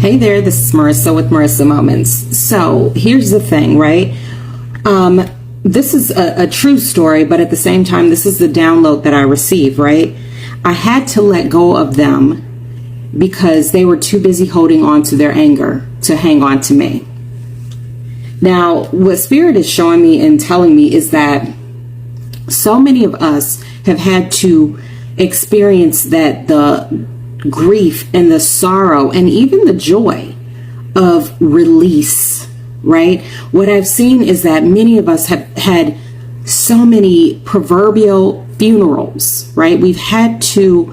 Hey there, this is Marissa with Marissa Moments. So here's the thing, right? This is a true story, but at the same time, this is the download that I received, right? I had to let go of them because they were too busy holding on to their anger to hang on to me. Now, what Spirit is showing me and telling me is that so many of us have had to experience that the grief and the sorrow and even the joy of release, right? What I've seen is that many of us have had so many proverbial funerals, right? We've had to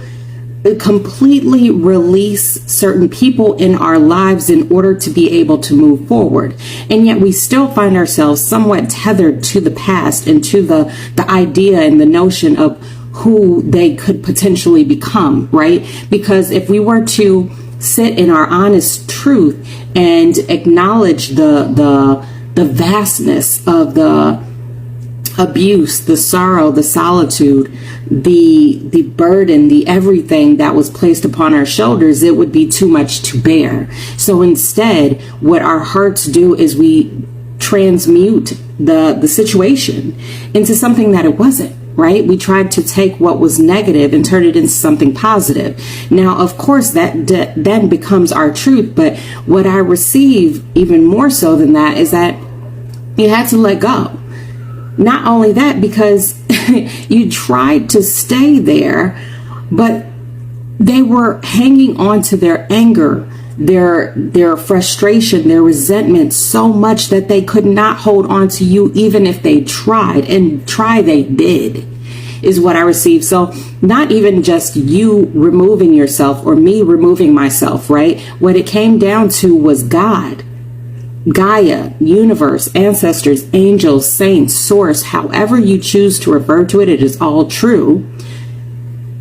completely release certain people in our lives in order to be able to move forward. And yet we still find ourselves somewhat tethered to the past and to the idea and the notion of who they could potentially become, right? Because if we were to sit in our honest truth and acknowledge the vastness of the abuse, the sorrow, the solitude, the burden, the everything that was placed upon our shoulders, it would be too much to bear. So instead, what our hearts do is we transmute the situation into something that it wasn't. Right? We tried to take what was negative and turn it into something positive. Now, of course, that then becomes our truth. But what I receive even more so than that is that you had to let go. Not only that, because you tried to stay there, but they were hanging on to their anger, their frustration, their resentment so much that they could not hold on to you even if they tried, and try they did, is what I received. So not even just you removing yourself or me removing myself, right? What it came down to was God, Gaia, universe, ancestors, angels, saints, source, however you choose to refer to it, it is all true.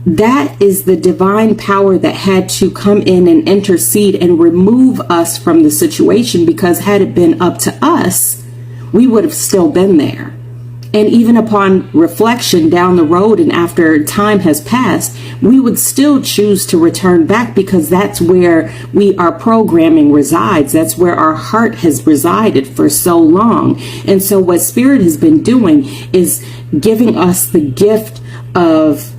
That is the divine power that had to come in and intercede and remove us from the situation, because had it been up to us, we would have still been there. And even upon reflection down the road and after time has passed, we would still choose to return back, because that's where our programming resides. That's where our heart has resided for so long. And so what Spirit has been doing is giving us the gift of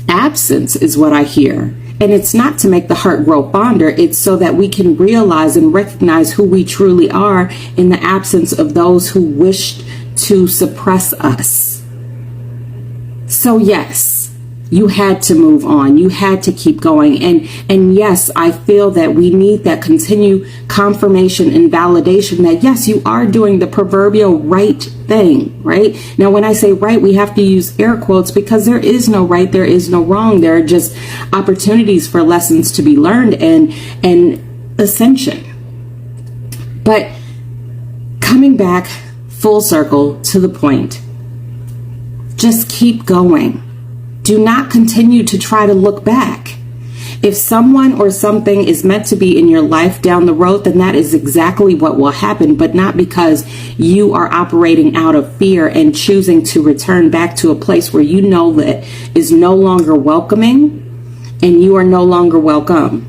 absence, is what I hear. And it's not to make the heart grow fonder. It's so that we can realize and recognize who we truly are in the absence of those who wished to suppress us. So yes, you had to move on. You had to keep going. And yes, I feel that we need that continued confirmation and validation that yes, you are doing the proverbial right thing, right? Now, when I say right, we have to use air quotes, because there is no right, there is no wrong. There are just opportunities for lessons to be learned and ascension. But coming back full circle to the point, just keep going. Do not continue to try to look back. If someone or something is meant to be in your life down the road, then that is exactly what will happen, but not because you are operating out of fear and choosing to return back to a place where you know that is no longer welcoming and you are no longer welcome.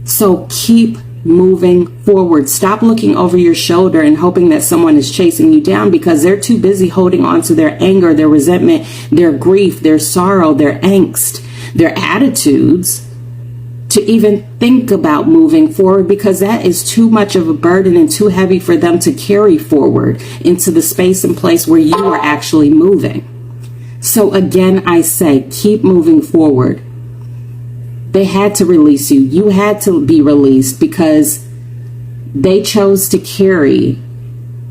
So keep moving forward. Stop looking over your shoulder and hoping that someone is chasing you down, because they're too busy holding on to their anger, their resentment, their grief, their sorrow, their angst, their attitudes to even think about moving forward, because that is too much of a burden and too heavy for them to carry forward into the space and place where you are actually moving. So again, I say, keep moving forward. They had to release you. You had to be released because they chose to carry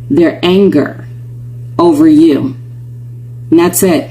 their anger over you. And that's it.